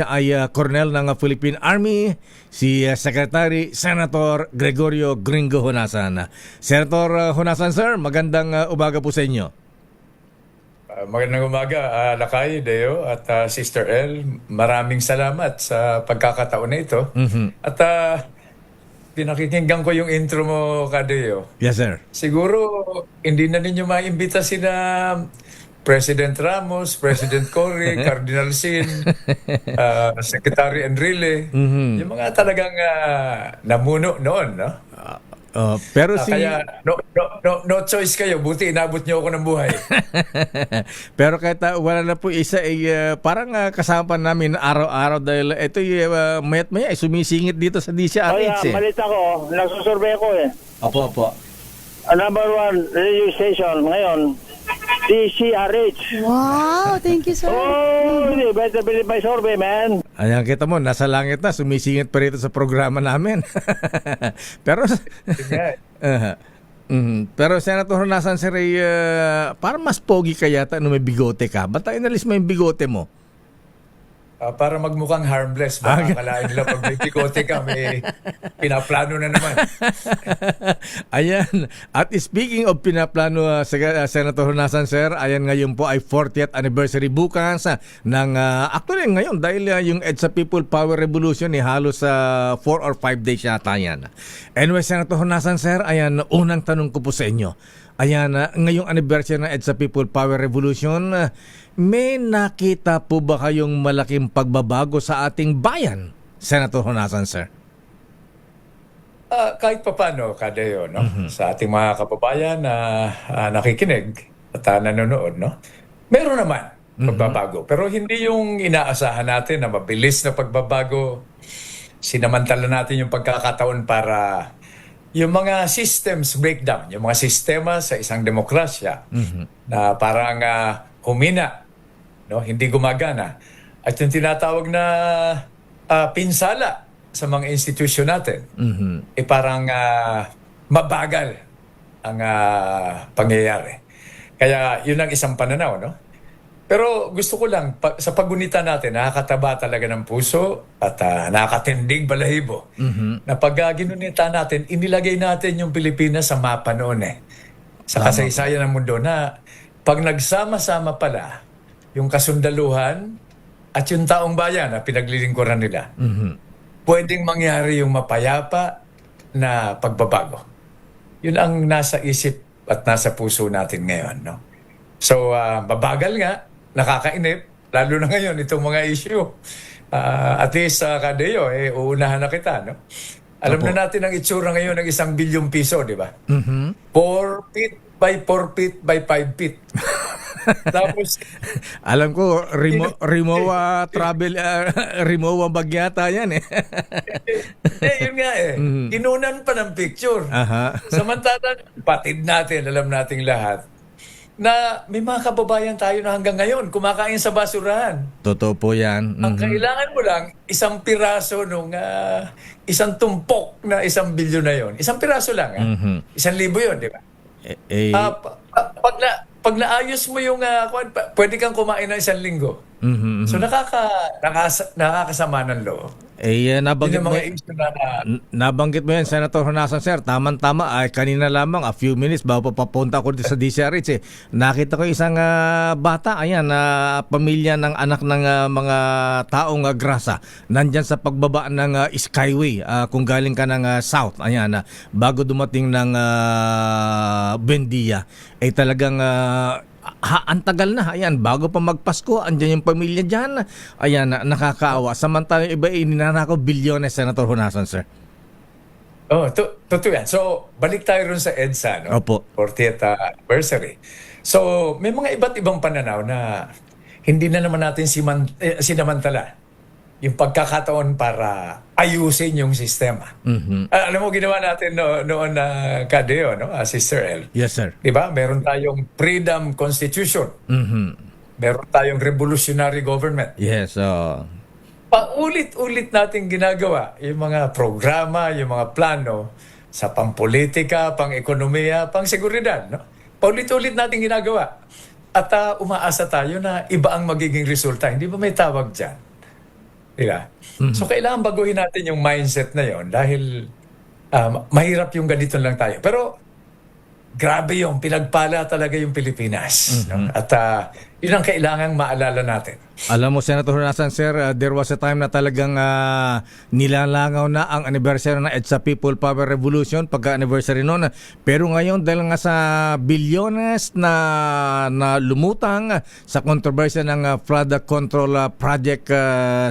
siya ay Colonel ng Philippine Army, si Secretary Senator Gregorio Gringo Honasan. Senator Honasan, sir, magandang umaga po sa inyo. Magandang umaga, Lakay, Deo at Sister El. Maraming salamat sa pagkakataon na ito. At pinakikinggan ko yung intro mo, Kadeo. Yes, sir. Siguro, hindi na ninyo maimbita sina President Ramos, President Cory, Cardinal Sin, Secretary Enrile. Yung mga talagang namuno noon, no? Pero Kaya no choice kayo. Buti inabot niyo ako ng buhay. Pero kahit wala na po isa, parang kasama namin araw-araw dahil ito mayat maya sumisingit dito sa DCRH. Malit ako. Nagsusurvey ako eh. Opo. Number 1 radio station ngayon, DCRH. Wow, thank you, sir. Oh, you better believe my survey, man. Ayan, kita mo, nasa langit na, sumisingit pa rito sa programa namin. Pero, pero Senator Honasan, sir, parang mas pogi ka yata nung may bigote ka. Ba't inalis mo yung bigote mo? Para magmukhang harmless. Baka akalain nila pag may bigote ka, may pinaplano na naman. Ayan. At speaking of pinaplano, Senator Honasan, sir, ayan ngayon po ay 40th anniversary bukas ng, actually ngayon, dahil yung EDSA People Power Revolution, halos 4 or 5 days yata yan. Anyway, Senator Honasan, sir, ayan, unang tanong ko po sa inyo. Ayan, ngayong anniversary ng EDSA People Power Revolution, may nakita po ba kayong malaking pagbabago sa ating bayan, Senator Honasan, sir? Kahit pa paano, Kadeo, no? Sa ating mga kababayan na nakikinig at nanonood, no? Meron naman pagbabago. Pero hindi yung inaasahan natin na mabilis na pagbabago. Sinamantala natin yung pagkakataon para yung mga systems breakdown, yung mga sistema sa isang demokrasya na parang humina, no? Hindi gumagana. At yung tinatawag na pinsala sa mga institusyon natin, parang mabagal ang pangyayari. Kaya yun ang isang pananaw, no? Pero gusto ko lang, sa paggunita natin, nakakataba talaga ng puso at nakakatindig balahibo. Na pag ginunita natin, inilagay natin yung Pilipinas sa mapa noon sa kasaysayan ng mundo na pag nagsama-sama pala yung kasundaluhan at yung taong bayan na pinaglilingkuran nila, pwedeng mangyari yung mapayapa na pagbabago. Yun ang nasa isip at nasa puso natin ngayon, no? So, babagal nga, nakakainip, lalo na ngayon itong mga issue. At least, Kadeo, uunahan na kita, no? Alam na natin ang itsura ngayon ng 1 bilyong piso, di ba? 4 feet by 4 feet by 5 feet. Tapos, alam ko, Rimowa travel, Rimowa bagyata yan yun nga Inunan pa ng picture. Samantala, patid natin, alam nating lahat, na may mga kababayan tayo na hanggang ngayon kumakain sa basurahan. Totoo po yan. Ang kailangan mo lang, isang piraso nung isang tumpok na 1 bilyon na yon. Isang piraso lang. 1,000 yun, di ba? Pag naayos mo yung pwede kang kumain ng 1 linggo. So nakakasama ng loob. Nabanggit mo yan, Senator Honasan, sir. Tama-tama, kanina lamang, a few minutes bago papunta ko sa DCRH, nakita ko isang bata, pamilya ng anak ng mga taong grasa. Nandyan sa pagbaba ng Skyway, kung galing ka ng South, bago dumating ng Buendia, talagang ang tagal na, bago pa magpasko, andyan yung pamilya dyan, nakakaawa. Samantala yung iba, ninanakaw bilyones, Senator Honasan, sir. Totoo yan. So, balik tayo rin sa EDSA, no? Opo. 40th anniversary. So, may mga iba't ibang pananaw na hindi na naman natin sinamantala yung pagkakataon para ayusin yung sistema. Alam mo, ginawa natin noon na Kadeo, no? Sister El. Yes, sir. Diba? Meron tayong Freedom Constitution. Meron tayong Revolutionary Government. Yes. Paulit-ulit natin ginagawa yung mga programa, yung mga plano sa pampolitika, pang-ekonomiya, pang-seguridad. No? Paulit-ulit natin ginagawa. At umaasa tayo na iba ang magiging resulta. Hindi ba may tawag dyan? Diba? So kailangan baguhin natin yung mindset na yon dahil mahirap yung ganito lang tayo. Pero grabe yung pinagpala talaga yung Pilipinas. No? At yun ang kailangang maalala natin. Alam mo, Senator Honasan, sir, there was a time na talagang nilalangaw na ang anniversary ng EDSA People Power Revolution, pagka-anniversary noon. Pero ngayon, dahil nga sa bilyones na lumutang sa kontrobersya ng flood control project,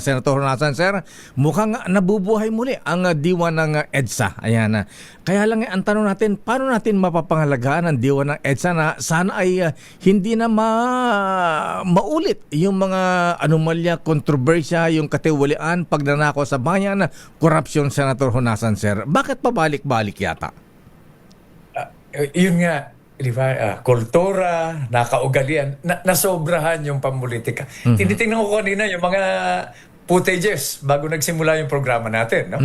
Senator Honasan, sir, mukhang nabubuhay muli ang diwa ng EDSA. Ayan. Kaya lang ang tanong natin, paano natin mapapangalagaan ang diwa ng EDSA na sana ay hindi na maulit yung mga anomalya, kontrobersya, yung katiwalian, pagnanakaw sa bayan, korupsyon, Senator Honasan, sir. Bakit pabalik-balik yata? Yun nga, di ba, kultura, nakaugalian, nasobrahan yung pampolitika. Tinitingnan ko kanina yung mga footages bago nagsimula yung programa natin. No?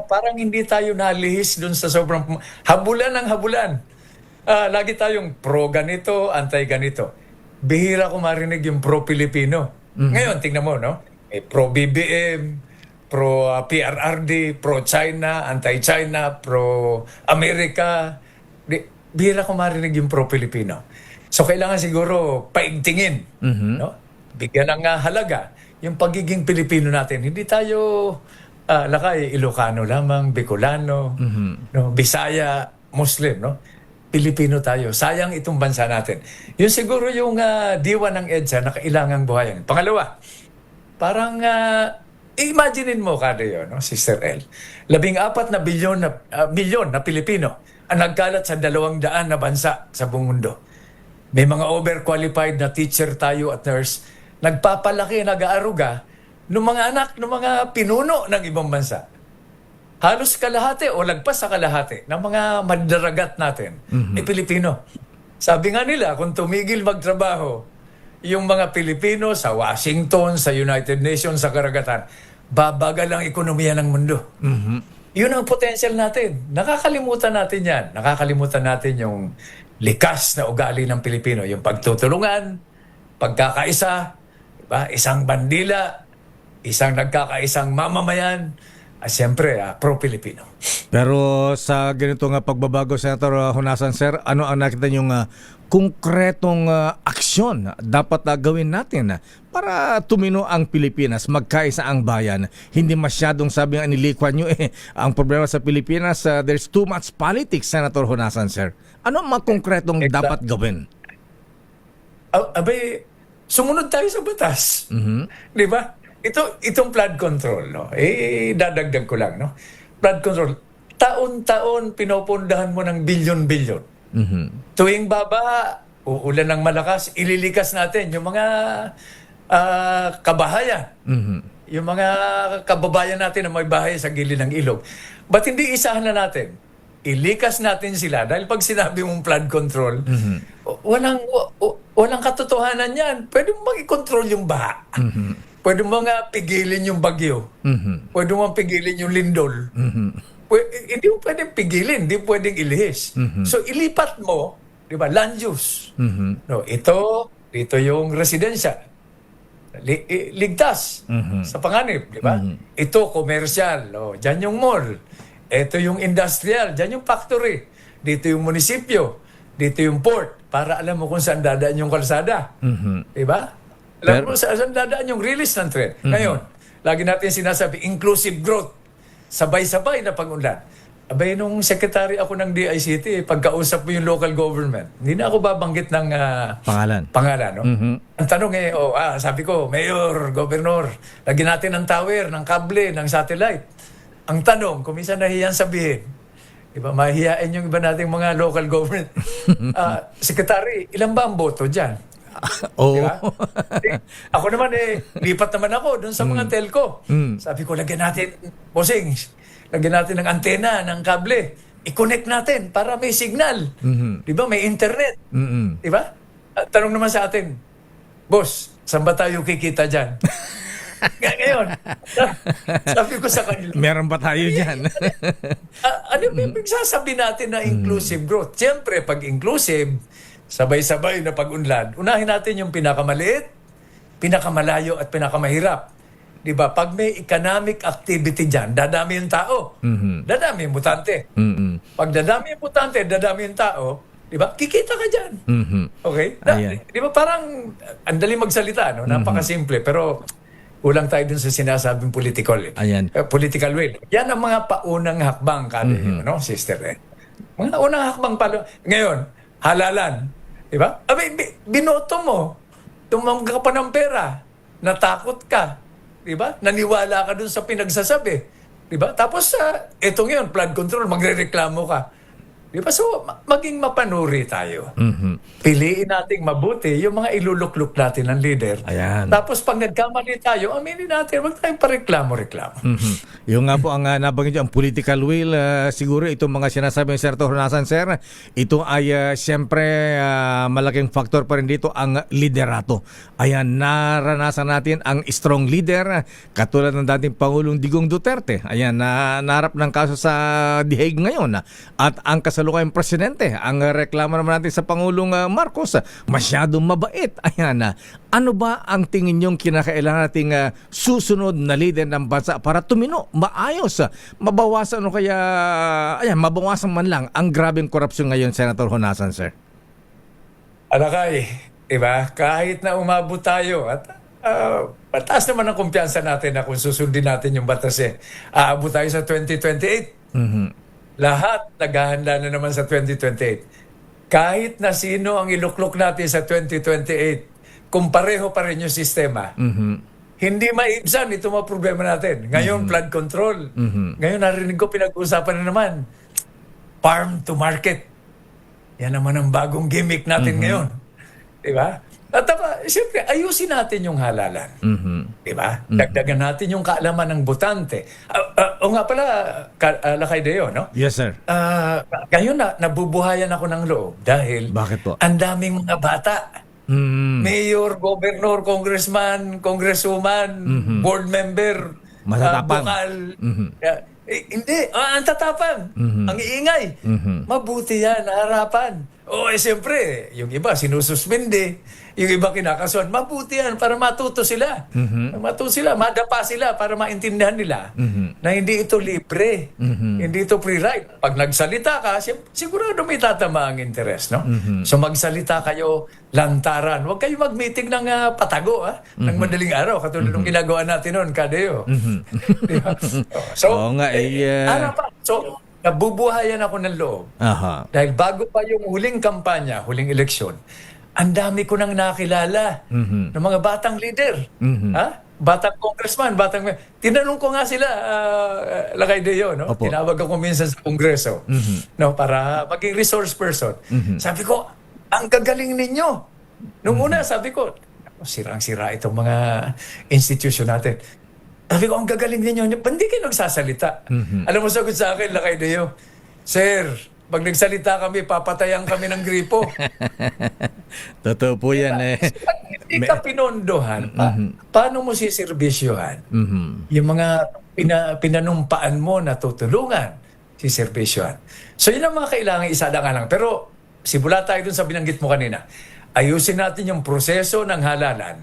Parang hindi tayo nalihis dun sa sobrang habulan ng habulan. Lagi tayong pro ganito, anti ganito. Bihira ko marinig yung pro-Pilipino. Ngayon, tingnan mo, no? Pro-BBM, pro-PRRD, pro-China, anti-China, pro-America. Bihira ko marinig yung pro-Pilipino. So, kailangan siguro paigtingin, no? Bigyan ng halaga yung pagiging Pilipino natin. Hindi tayo lakay, Ilocano lamang, Bicolano, no? Bisaya, Muslim, no? Pilipino tayo. Sayang itong bansa natin. Yun siguro yung diwa ng EDSA na kailangang buhayan. Pangalawa, parang imaginein mo kada yun, no, Sister El. 14 na bilyon na Pilipino ang nagkalat sa 200 na bansa sa buong mundo. May mga overqualified na teacher tayo at nurse. Nagpapalaki, nag-aaruga ng mga anak, ng mga pinuno ng ibang bansa. Halos kalahati o lagpas sa kalahati ng mga madaragat natin Pilipino. Sabi nga nila, kung tumigil magtrabaho yung mga Pilipino sa Washington, sa United Nations, sa karagatan, babagal ang ekonomiya ng mundo. Yun ang potential natin. Nakakalimutan natin yan. Nakakalimutan natin yung likas na ugali ng Pilipino. Yung pagtutulungan, pagkakaisa, diba? Isang bandila, isang nagkakaisang mamamayan, siyempre, pro-Pilipino. Pero sa ganito nga pagbabago, Senator Honasan, sir, ano ang nakita niyong konkretong aksyon dapat gawin natin para tumino ang Pilipinas, magkaisa ang bayan? Hindi masyadong, sabi nga ni Lee Kuan Yew, ang problema sa Pilipinas, there's too much politics, Senator Honasan, sir. Ano ang mga konkretong dapat gawin? Abay, sumunod tayo sa batas. Di ba? Itong flood control, no? Dadagdag ko lang, no? Flood control, taon-taon pinopondahan mo ng bilyon-bilyon. Tuwing baba, uulan ng malakas, ililikas natin yung mga kabahayan. Yung mga kababayan natin na may bahay sa gilid ng ilog. Ba't hindi isahan na natin? Ilikas natin sila dahil pag sinabi mong flood control, walang katotohanan yan. Pwede mo mag-control yung baha. Pwede mo nga pigilin yung bagyo. Pwede mo pigilin yung lindol. Hindi mo pwedeng pigilin, hindi pwedeng ilihis. So ilipat mo, di ba, land use. No, ito yung residensya. Ligtas sa panganib, di ba? Ito commercial, dyan yung mall. Ito yung industrial, dyan yung factory. Dito yung munisipyo. Dito yung port. Para alam mo kung saan dadaan yung kalsada. Di ba? Alam mo saan dadaan yung release ng trend. Ngayon, lagi natin sinasabi, inclusive growth. Sabay-sabay na pag-unlad. Abay, nung secretary ako ng DICT, pagkausap mo yung local government, hindi na ako babanggit ng pangalan. No? Ang tanong sabi ko, Mayor, Governor, lagyan natin ng tower, ng kable, ng satellite. Ang tanong, kung minsan nahiyan sabihin, diba, mahihiyain yung iba nating mga local government. Secretary, ilan ba ang boto dyan? Diba? Ako naman lipat naman ako dun sa mga telco. Sabi ko, lagyan natin, bossing, lagyan natin ng antena, ng kable. I-connect natin para may signal. Diba? May internet. Diba? Tanong naman sa atin, boss, saan ba tayo kikita dyan? Ngayon, sabi ko sa kanila, meron ba tayo dyan? ano yung sasabi natin na inclusive growth? Siyempre, pag inclusive, sabay-sabay na pag-unlad, unahin natin yung pinakamaliit, pinakamalayo at pinakamahirap. di ba, pag may economic activity dyan, dadami yung tao. Dadami yung mutante. Pag dadami yung mutante, dadami yung tao, di ba, kikita ka dyan. Okay? Ayan. Di ba, parang, ang dali magsalita, no? Napakasimple, pero kulang tayo dun sa sinasabing political. Ayan. Political will. Yan ang mga paunang hakbang, no, sister? Mga unang hakbang pala. Ngayon, halalan. Di ba? Binoto mo. Tumangga ka pa ng pera. Natakot ka. Di ba? Naniwala ka dun sa pinagsasabi. Di ba? Tapos, ito ngayon, flood control, magrereklamo ka. Di ba? So, maging mapanuri tayo. Piliin nating mabuti yung mga ilulukluk natin ng leader. Ayan. Tapos, pag nagkamali tayo, aminin natin, wag tayong pareklamo-reklamo. Yung nga po ang nabanggit ang political will, siguro itong mga sinasabi ng Sir Tornasan, sir, ito ay siyempre malaking factor pa rin dito ang liderato. Ayan, naranasan natin ang strong leader, katulad ng dating Pangulong Digong Duterte. Ayan, narap ng kaso sa The Hague ngayon. At ang kasalukuyang presidente, ang reklamo naman natin sa Pangulong Marcos, masyadong mabait. Ayan, ano ba ang tingin niyong kinakailangan nating susunod na leader ng bansa para tumino, maayos, mabawasan o kaya, ayan, mabawasan man lang ang grabeng korupsyon ngayon, Senator Honasan, sir? Alakay, diba? Kahit na umabot tayo at mataas naman ang kumpiyansa natin na kung susundin natin yung batas aabot tayo sa 2028. Lahat naghahanda na naman sa 2028. Kahit na sino ang iluklok natin sa 2028, kung pareho pa rin yung sistema, hindi maibsan ito mga problema natin. Ngayon, flood control. Ngayon, narinig ko pinag-uusapan na naman, farm to market. Yan naman ang bagong gimmick natin ngayon. Diba? At siyempre, ayusin natin yung halalan. Diba? Dagdagan natin yung kaalaman ng botante. O nga pala, Lakay Deo, no? Yes, sir. Ngayon nabubuhayan ako ng loob dahil Bakit po? ang daming mga bata. Mayor, governor, congressman, congresswoman, board member, Matatapang. bukal. Hindi, ang tatapang, ang iingay. Mabuti yan, harapan. Siyempre, yung iba sinususpende, yung iba kinakasuhan. Mabuti yan para matuto sila. Matuto sila, madapa sila para maintindihan nila na hindi ito libre. Hindi ito free ride. Pag nagsalita ka, sigurado may tatama ang interes, no? So magsalita kayo lantaran. Huwag kayo mag-meeting ng patago, ng madaling araw. Katulad ng ginagawa natin noon, Kadeo. Diba? So, Oo nga, harapan. So, nabubuhayan ako ng loob. Dahil bago pa yung huling kampanya, huling eleksyon, ang dami ko nang nakilala ng mga batang leader. Batang congressman, tinanong ko nga sila, Lakay Deo, no? Opo. Tinawag ako minsan sa kongreso, no, para maging resource person. Sabi ko, ang gagaling ninyo. Nung una, sabi ko, sirang-sira itong mga institution natin. Sabi ko, ang gagaling ninyo. Hindi kayo nagsasalita. Alam mo, sagot sa akin, Lakay Deo, Sir, pag nagsalita kami, papatayan kami ng gripo. Totoo po yan, Hindi ka pinondohan. Paano mo siservisyohan? Yung mga pinanumpaan mo na tutulungan, siservisyohan. So, yun ang mga kailangan isa-lang. Pero, simula tayo dun sa binanggit mo kanina. Ayusin natin yung proseso ng halalan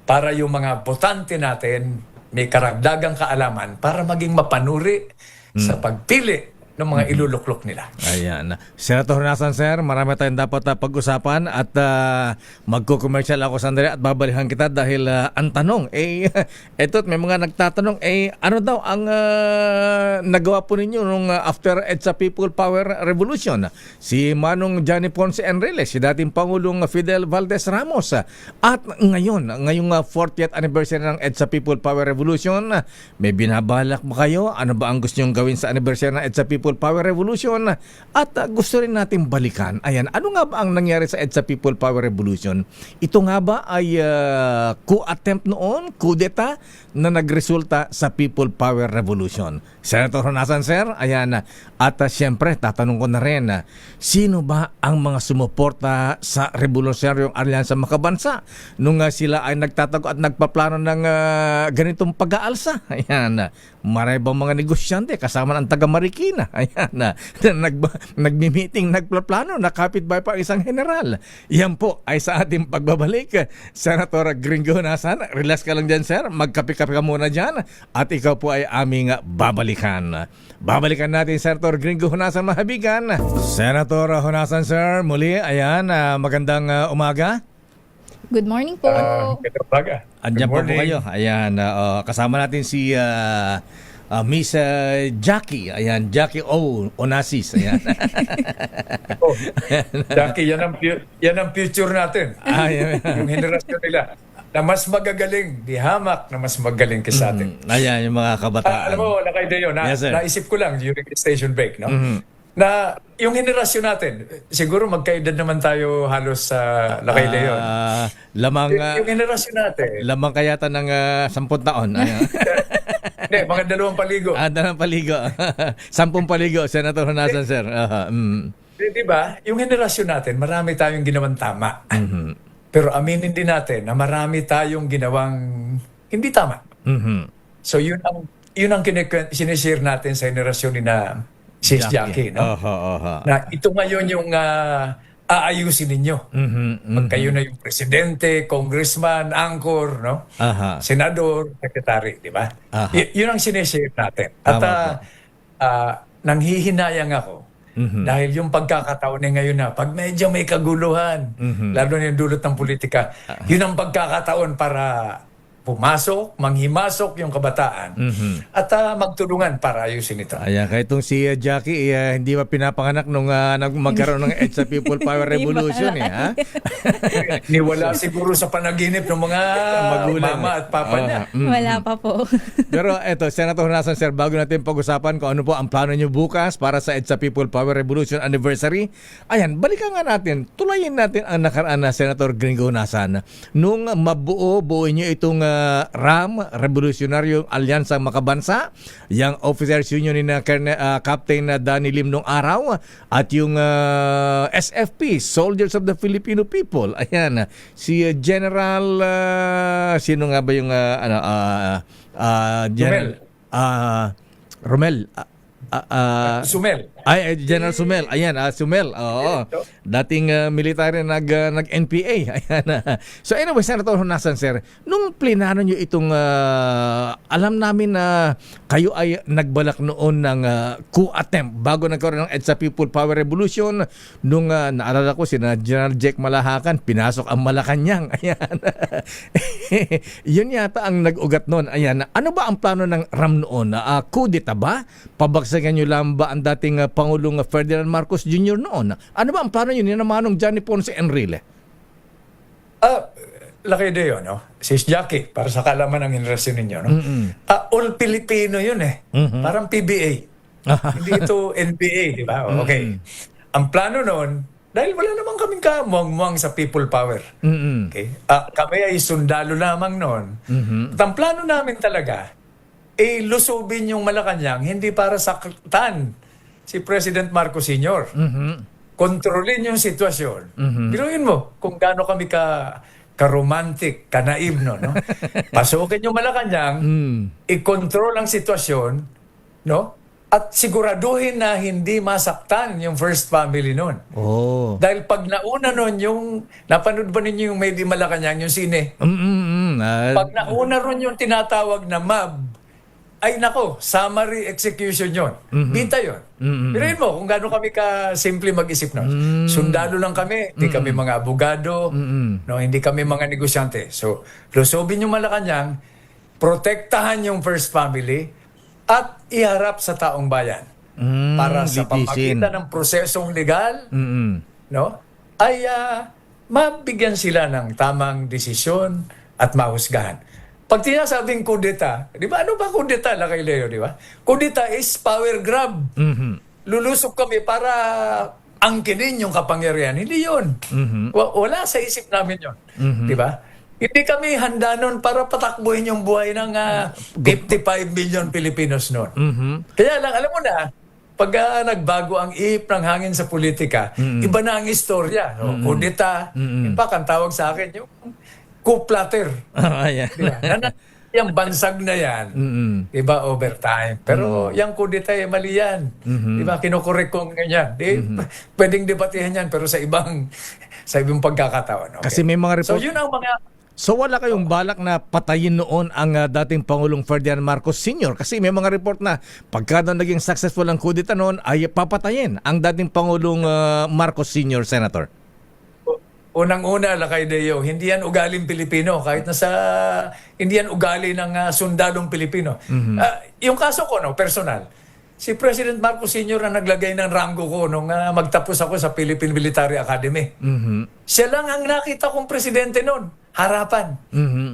para yung mga botante natin may karagdagang kaalaman para maging mapanuri sa pagpili ng mga iluluklok nila. Ayan. Senator Honasan, sir, marami tayong dapat pag-usapan at magko-commercial ako sandali at babalikan kita dahil ang tanong, eto, may mga nagtatanong, ano daw ang nagawa po ninyo nung after EDSA People Power Revolution? Si Manong Johnny Ponce Enrile, si dating Pangulong Fidel Valdez Ramos. At ngayong 40th anniversary ng EDSA People Power Revolution, may binabalak ba kayo? Ano ba ang gusto nyo gawin sa anniversary ng EDSA People Power Revolution? At gusto rin natin balikan. Ayan, ano nga ba ang nangyari sa EDSA People Power Revolution? Ito nga ba ay coup attempt noon, coup d'etat na nagresulta sa People Power Revolution? Senator Honasan, sir, ayan. At siyempre, tatanong ko na rin, sino ba ang mga sumuporta sa Revolusyonaryo Alyansa Makabansa nung sila ay nagtatago at nagpaplano ng ganitong pag-aalsa? Ayan. marami bang mga negosyante kasama ng taga Marikina, ayan, na nagmi-meeting, nagplaplano, nakapitbahay pa ang isang general. Yan po ay sa ating pagbabalik. Senator Gringo Honasan, relax ka lang dyan, sir. Magkape-kape ka muna dyan at ikaw po ay aming babalikan. Babalikan natin, Senator Gringo Honasan, mahabigan. Senator Honasan, sir, muli, ayan, magandang umaga. Good morning po. Katapaga. Andyan po kayo. Ayan, kasama natin si Miss Jackie. Ayan, Jackie Onassis. Ayan. Oh, Jackie, yan ang future natin. Yung henerasyon nila na mas magagaling, di hamak na mas magaling kaysa atin. Ayan, yung mga kabataan. Alam mo, Lakay Deo, Yes, sir. naisip ko lang during the station break, no? Na yung henerasyon natin, siguro magkaedad naman tayo halos sa Lakay Deo. Lamang, Yung henerasyon natin, lamang kayata ng 10 taon. Ayan. hindi, mga 2 paligo. Dalawang paligo. 10 paligo, Senator Honasan, sir. Di ba? Yung henerasyon natin, marami tayong ginawang tama. Pero aminin din natin na marami tayong ginawang hindi tama. So yun ang sinishare natin sa henerasyon ni na Sis Jackie, no? Na ito ngayon yung aayusin ninyo. Pag kayo na yung presidente, congressman, anchor, no? Senador, secretary, di ba? Yun ang sinishare natin. At nanghihinayang ako dahil yung pagkakataon ngayon na pag medyo may kaguluhan, lalo na yung dulot ng politika, yun ang pagkakataon para pumasok, manghimasok yung kabataan at magtulungan para ayusin ito. Ayan, kahit itong si Jackie, hindi pa pinapanganak nung magkaroon ng EDSA People Power Revolution. Ha? Niwala siguro sa panaginip ng mga Magulang. mama at papa niya. Wala pa po. Pero eto, Senator Honasan, sir, bago natin pag-usapan kung ano po ang plano nyo bukas para sa EDSA People Power Revolution Anniversary, ayan, balikan nga natin, tulayin natin ang nakaraan na Senator Gringo Honasan. Nung buuin nyo itong RAM, Revolutionaryong Alyansang Makabansa, yung Officers Union ni Captain Danny Lim nung araw, at yung SFP, Soldiers of the Filipino People. Ayan, si General, sino nga ba yung General? Romel. Sumel. General Sumel. Ayan, Sumel. Oo. Dating military nag-NPA. Ayan. So anyway, Senator Honasan, sir, nung plinano nyo itong alam namin na kayo ay nagbalak noon ng coup attempt bago nagkaroon ng EDSA People Power Revolution, nung naalala ko sina General Jack Malahacan, pinasok ang Malacanang. Ayan. Yun yata ang nag-ugat noon. Ayan. Ano ba ang plano ng RAM noon? Coup d'etat ba? Pabagsagan nyo lang ba ang dating Pangulong Ferdinand Marcos Jr. noon? Ano ba ang plano nyo ni namanong Johnny Ponce Enrile? Laki Deo, no? Sis Jackie, para sa kalaman ng henerasyon ninyo, no? All Filipino yun eh. Parang PBA. Hindi ito NBA, di ba? Okay. Ang plano noon, dahil wala naman kaming kamuang-muang sa people power. Okay? Kami ay sundalo lamang noon. At ang plano namin talaga, lusubin yung Malacanang, hindi para saktan si President Marcos Sr. Kontrolin yung sitwasyon. Biruin mo kung gaano kami ka-romantic, ka-naib, no? Pasukin yung Malacanang, i-control ang sitwasyon, no? At siguraduhin na hindi masaktan yung first family noon. Dahil pag nauna noon yung, napanood ba ninyo yung Made in Malacanang, yung sine? Pag nauna ron yung tinatawag na MAB, ay nako, summary execution yon. Bita yon. Pinuhin mo kung gaano kami ka-simple mag-isip nun. Sundalo lang kami, hindi kami mga abogado, no, hindi kami mga negosyante. So, lusobin yung Malacanang, protektahan yung first family, at iharap sa taong bayan. Para sa pamagitan ng prosesong legal, no, ay mabigyan sila ng tamang desisyon at mahusgahan. Pag tinasabing kudeta, di ba? Ano ba kudeta, Lakay Leo, di ba? Kudeta is power grab. Lulusok kami para angkinin yung kapangyarihan. Hindi yun. Wala sa isip namin yun. Di ba? Hindi kami handa nun para patakbuhin yung buhay ng 55 million Pilipinos nun. Kaya lang, alam mo na, pag nagbago ang ihip ng hangin sa politika, iba na ang istorya. No? Kudeta, in fact, ang tawag sa akin, yung coup platter. Ayan. Diba? yung bansag na yan, iba overtime. Pero yung kudeta mali yan. Diba, kinukorek ko ganyan. Pwedeng debatihan yan, pero sa ibang pagkakataon. Okay? Kasi may mga So report. yun ang mga... So wala kayong balak na patayin noon ang dating Pangulong Ferdinand Marcos Sr. Kasi may mga report na pagka daw naging successful ang kudeta noon ay papatayin ang dating Pangulong Marcos Sr. Senator. Unang-una, Lakay Deo, hindi yan ugaling Pilipino. Kahit hindi yan ugali ng sundalong Pilipino. Yung kaso ko, personal. Si President Marcos Sr. ang naglagay ng ranggo ko nung magtapos ako sa Philippine Military Academy. Siya lang ang nakita kong presidente noon. Harapan.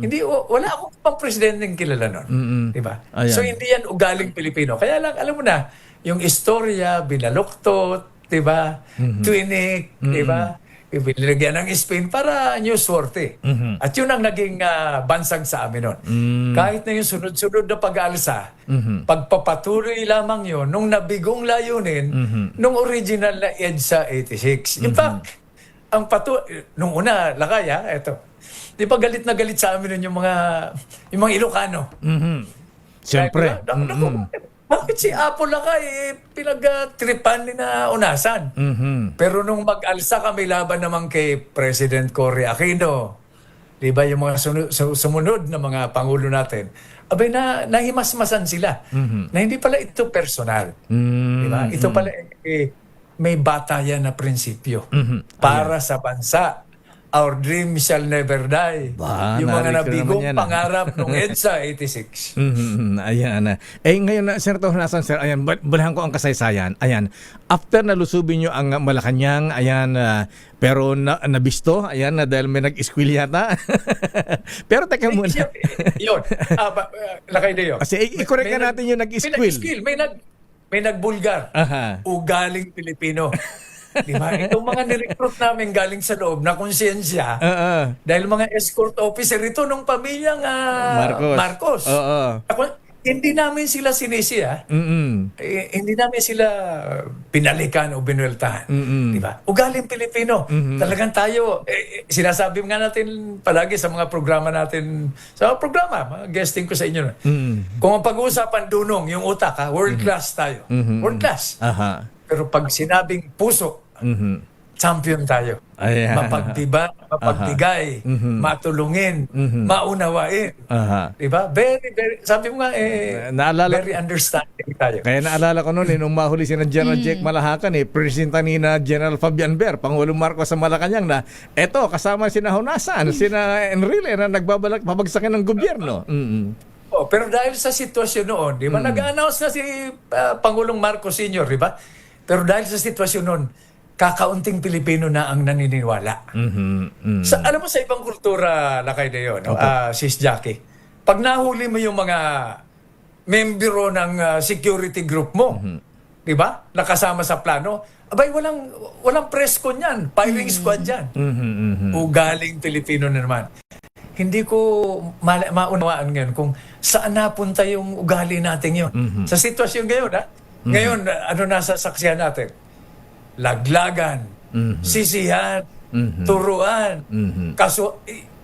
Hindi, wala akong pang presidente ng kilala noon. Diba? Ayan. So hindi yan ugaling Pilipino. Kaya lang, alam mo na, yung istorya, binaluktot, diba? Twinik, diba? Binilagyan ng spin para newsworthy. At yun ang naging bansag sa amin noon. Kahit na yung sunod-sunod na pag-aalsa, pagpapatuloy lamang yun nung nabigong layunin nung original na EDSA 86. In fact, nung una, Lakay, eto. Di ba galit na galit sa amin nun yung mga Ilocano? Siyempre. Bakit si Apo Lakay pinag-tripan ni na unasan? Pero nung mag-alsa kami laban naman kay President Cory Aquino, di ba yung mga sumunod na mga pangulo natin, abay nahimasmasan sila. Na hindi pala ito personal. Di ba? Ito pala may batayan na prinsipyo para sa bansa. Our dream shall never die. Yung mga nabigong pangarap ng EDSA 86. Ayan. Ngayon na, Senator Honasan, sir, ayan, balihan ko ang kasaysayan. Ayan, after nalusubin nyo ang Malacanang, ayan, pero nabisto, ayan, dahil may nag-squill yata. Pero teka muna. Yun. Lakay Deo. Kasi i-correct ka natin yung nag-squill. May nagbulgar. Ugaling Pilipino. Diba? Itong mga nirecruit namin galing sa loob na konsensya dahil mga escort officer ito nung pamilyang Marcos. Hindi namin sila sinisi. Hindi namin sila pinalikan o binueltahan. Diba? Ugaling Pilipino. Talagang tayo, sinasabi nga natin palagi sa mga programa natin, sa mga programa, mga guesting ko sa inyo. Kung ang pag-uusapan dunong, yung utak, world class tayo. World class. Pero pag sinabing puso, champion tayo. Mapagbigay, matulungin, maunawain. Diba? Very, very, sabi mo nga, very understanding tayo. Kaya naalala ko noon, nung mahuli si na General Jake Malahacan, presenta ni na General Fabian Ber, Pangulong Marcos sa Malacanang na, eto, kasama si Honasan, si Enrile na nagbabalak pabagsakin ng gobyerno. Pero dahil sa sitwasyon noon, di ba, nag-announce na si Pangulong Marcos Sr., di ba? Pero dahil sa sitwasyon noon, kakaunting Pilipino na ang naniniwala. Alam mo, sa ibang kultura, Lakay Deo, Sis Jackie, pag nahuli mo yung mga membro ng security group mo, di ba? Nakasama sa plano, abay, walang press con yan, firing squad yan. Ugaling Pilipino na naman. Hindi ko maunawaan ngayon kung saan napunta yung ugali natin yun. Sa sitwasyon ngayon, ngayon, nasa saksihan natin? Laglagan, sisihan, turuan.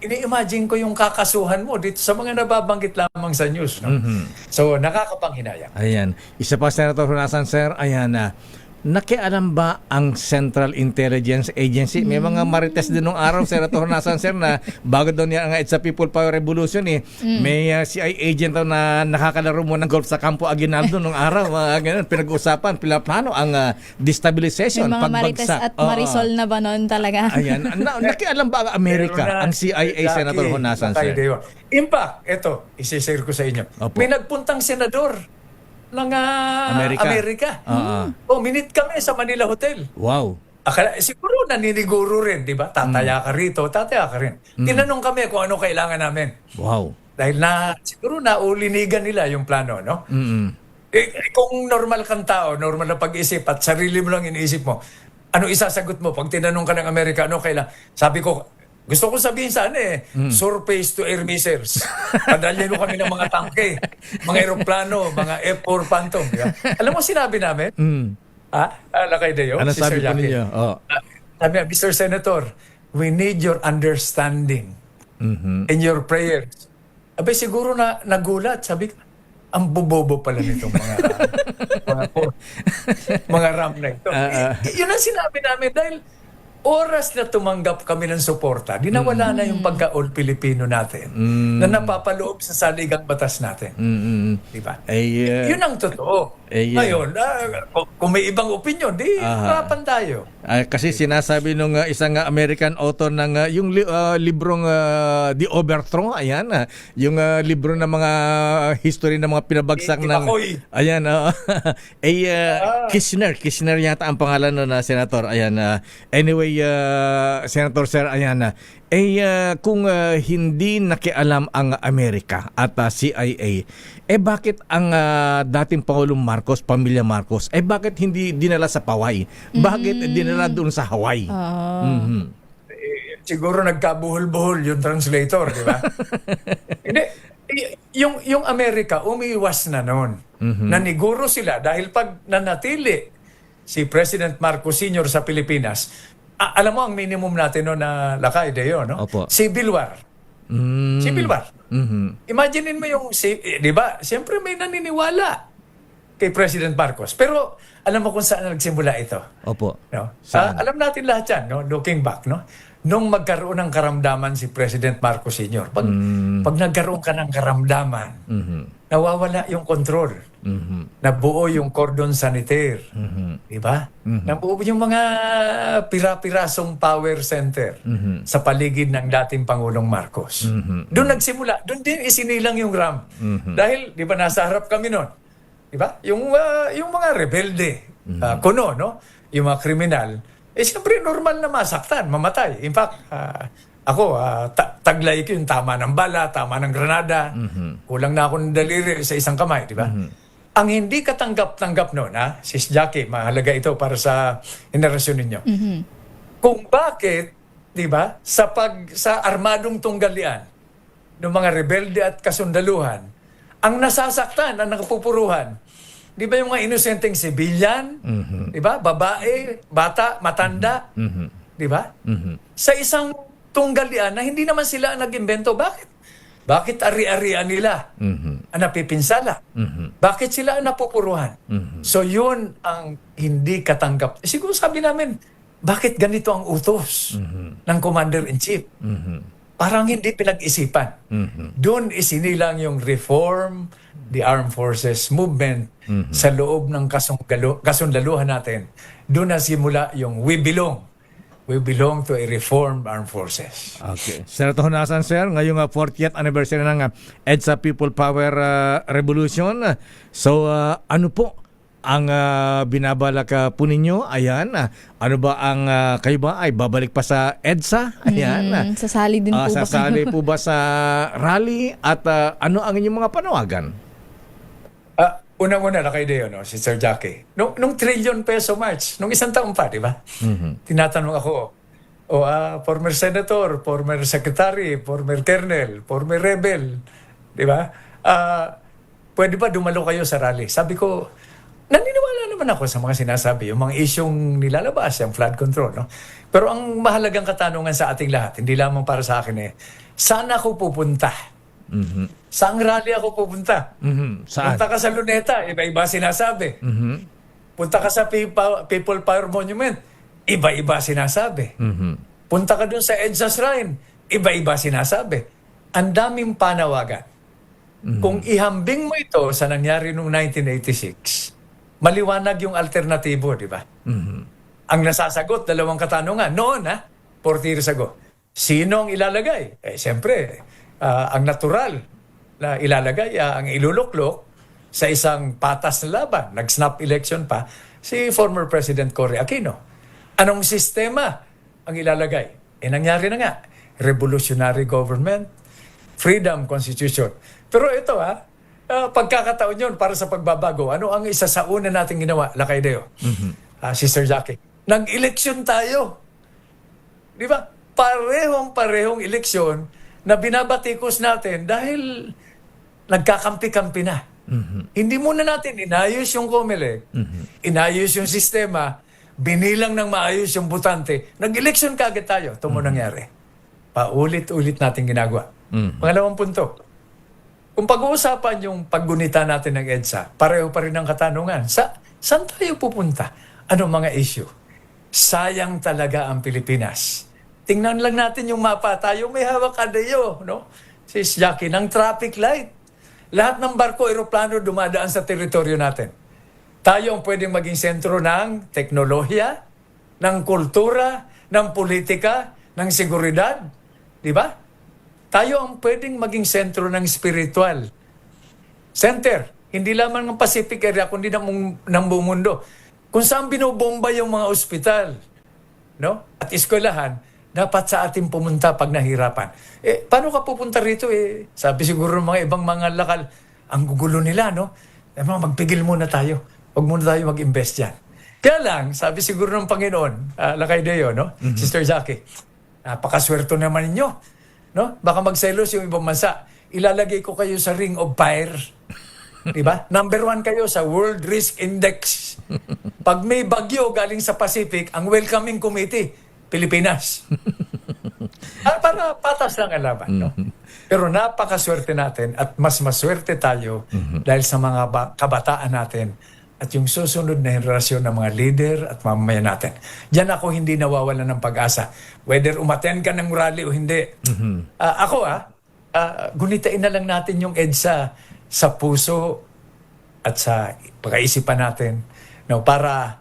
Ini-imagine ko yung kakasuhan mo dito sa mga nababanggit lamang sa news. No? So, nakakapanghinayang. Ayan. Isa pa, Senator Honasan, sir, ayan na. Nakialam ba ang Central Intelligence Agency? May mga marites din nung araw, Senator Honasan, sir, na bago daw niya ang EDSA People Power Revolution, may CIA agent daw na nakakalaro mo ng golf sa Campo Aguinaldo nung araw. Ganun, pinag-usapan, plano ang destabilization, may mga pagbagsak. marites at Marisol na ba noon talaga? Ayan. Nakialam ba ang Amerika, ang CIA, Senator Honasan, sir? In fact, ito, isishare ko sa inyo. Opo. May nagpuntang senador ng Amerika. Minute kami sa Manila Hotel. Wow. Siguro naniniguro rin, di ba? Tataya ka rito, tataya ka rin. Tinanong kami kung ano kailangan namin. Wow. Dahil siguro naulinigan nila yung plano, no? Kung normal kang tao, normal na pag-isip at sarili mo lang iniisip mo, ano isasagot mo? Pag tinanong ka ng Amerika, ano kailangan? Sabi ko, gusto ko sabihin sana surface to air missiles. Padalyan mo kami ng mga tangke, mga aeroplano, mga F-4 Phantom. Diba? Alam mo sinabi namin? Lakay Deo, ano Sister sabi po ninyo? Sabi niya, Mr. Senator, we need your understanding and your prayers. Abay, siguro nagulat. Sabi ko, ang bobobo pala nitong mga, mga RAM na ito. Yun ang sinabi namin dahil oras na tumanggap kami ng suporta, dinawala na yung pagka-all Pilipino natin na napapaloob sa saligang batas natin. Di ba? Yun ang totoo. Ngayon, kung may ibang opinion, di harapan tayo. Kasi sinasabi nung isang American author ng yung librong The Overthrow, ayan, yung libro ng mga history ng mga pinabagsak ng ayan, Kishner yata ang pangalan nun na senator. Ayan, anyway, Senator Sir, ayan, kung hindi nakialam ang Amerika at CIA, bakit ang dating Pangulong Marcos, pamilya Marcos, bakit hindi dinala sa Paway? Bakit dinala doon sa Hawaii? Siguro nagkabuhol-buhol yung translator, di ba? Hindi. Yung Amerika, umiiwas na noon. Naniguro sila dahil pag nanatili si President Marcos Sr. sa Pilipinas, alam mo ang minimum natin noon na lakay Deo, no? Opo. Civil war. Civil war. Imaginein mo yung, di ba? Siyempre may naniniwala kay President Marcos. Pero alam mo kung saan nagsimula ito? Opo. No? Alam natin lahat yan, no? Looking back, no? Nung magkaroon ng karamdaman si President Marcos Sr. Pag nagkaroon ka ng karamdaman, nawawala yung control. Nabuo yung cordon sanitaire. Di ba? Nabuo yung mga pira-pirasong power center sa paligid ng dating Pangulong Marcos. Doon nagsimula. Doon din isinilang yung RAM. Dahil, di ba, nasa harap kami noon. Di ba? Yung mga rebelde, kuno, no? Yung mga kriminal, siyempre normal na masaktan, mamatay. In fact, ako, taglay ko yung tama ng bala, tama ng granada. Kulang na ako ng daliri sa isang kamay, di ba? Ang hindi katanggap-tanggap noon, Sis Jackie, mahalaga ito para sa henerasyon ninyo. Kung bakit, di ba, sa armadong tunggalian ng mga rebelde at kasundaluhan, ang nasasaktan, ang nakapupuruhan, di ba yung mga inosenteng sibilyan, di ba, babae, bata, matanda, di ba? Sa isang tunggalian na hindi naman sila ang nag-imbento. Bakit ari-arian nila ang napipinsala? Bakit sila ang napupuruhan? So yun ang hindi katanggap. Siguro sabi namin, bakit ganito ang utos ng Commander-in-Chief? Parang hindi pinag-isipan. Doon isinilang yung reform, the armed forces movement sa loob ng kasundaluhan natin. Doon nasimula yung we belong. We belong to a reformed armed forces. Okay. Senator Honasan, sir, ngayong 40th anniversary ng EDSA People Power Revolution. So, ano po ang binabalak po ninyo? Ayan. Ano ba ang kayo ba ay babalik pa sa EDSA? Ayan. Sasali din po ba kayo? Sasali po ba sa rally? At ano ang inyong mga panawagan? Una-una na kay Deo, no, si Sir Jackie. Nung trillion peso march, nung isang taon pa, di ba? Tinatanong ako, former senator, former secretary, former colonel, former rebel, di ba? Pwede ba dumalo kayo sa rally? Sabi ko, naniniwala naman ako sa mga sinasabi, yung mga isyong nilalabas, yung flood control, no? Pero ang mahalagang katanungan sa ating lahat, hindi lamang para sa akin saan ako pupunta? Saan rally ako pupunta? Saan? Punta ka sa Luneta, iba-iba sinasabi. Punta ka sa People Power Monument, iba-iba sinasabi. Punta ka dun sa EDSA Shrine, iba-iba sinasabi. Ang daming panawagan. Kung ihambing mo ito sa nangyari noong 1986, maliwanag yung alternatibo, di ba? Ang nasasagot, dalawang katanungan. Noon, 40 years ago. Sino ang ilalagay? Siyempre, ang natural na ilalagay, ang iluluklok sa isang patas na laban, nag-snap election pa, si former President Cory Aquino. Anong sistema ang ilalagay? Nangyari na nga. Revolutionary government, freedom constitution. Pero ito pagkakataon yun para sa pagbabago. Ano ang isa sa una natin ginawa, Lakay Deo? Sister Jackie, nag-eleksyon tayo. Di ba? Parehong eleksyon na binabatikos natin dahil nagkakampi-kampi na. Hindi muna natin inayos yung COMELEC, inayos yung sistema, binilang ng maayos yung butante, nag-eleksyon kagad tayo. Ito mo nangyari. Paulit-ulit natin ginagawa. Pangalawang punto, kung pag-uusapan yung paggunita natin ng EDSA, pareho pa rin ang katanungan. Saan tayo pupunta? Anong mga issue? Sayang talaga ang Pilipinas. Tingnan lang natin yung mapa. Tayo may hawak kadeyo, no? Sis Jackie, ng traffic light. Lahat ng barko, eroplano dumadaan sa teritoryo natin. Tayo ang pwedeng maging sentro ng teknolohiya, ng kultura, ng politika, ng seguridad. Di ba? Tayo ang pwedeng maging sentro ng spiritual. Center, hindi lamang ng Pacific area, kundi ng buong mundo. Kung saan binobomba yung mga ospital, no? At eskwelahan, dapat sa atin pumunta pag nahirapan. Paano ka pupunta rito? Sabi siguro ng mga ibang mga lakal, ang gugulo nila, no? Magpigil muna tayo. Huwag muna tayo mag-invest yan. Kaya lang, sabi siguro ng Panginoon, Lakay Deo, no? Sister Jackie, napakaswerto naman ninyo. No? Baka magselos yung ibang bansa. Ilalagay ko kayo sa ring of fire. Diba? Number 1 kayo sa World Risk Index. Pag may bagyo galing sa Pacific, ang welcoming committee, Pilipinas. Para patas lang ang laban. No? Pero napakaswerte natin at mas maswerte tayo dahil sa mga kabataan natin at yung susunod na henerasyon ng mga leader at mamamayan natin. Diyan ako hindi nawawalan ng pag-asa. Whether umattend ka ng rally o hindi. Gunitain na lang natin yung EDSA sa puso at sa pag-iisipan natin, no, para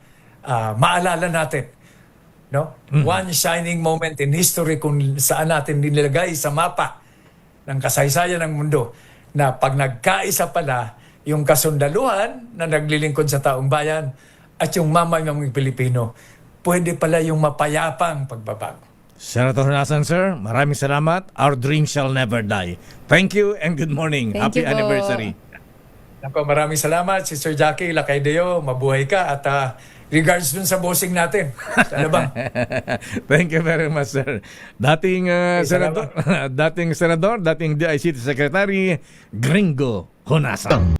maalala natin, no? One shining moment in history kung saan natin nilagay sa mapa ng kasaysayan ng mundo na pag nagkaisa pala yung kasundaluhan na naglilingkod sa taong bayan at yung mamamayang Pilipino, pwede pala yung mapayapang pagbabago. Senator Honasan, sir, maraming salamat. Our dream shall never die. Thank you and good morning. Thank Happy you po. anniversary. Ako, maraming salamat, Sister Jackie, Lakay Deo, mabuhay ka at regards dun sa bossing natin. Sana ba? Thank you very much, sir. Dating senador, dating DICT Secretary Gringo Honasan.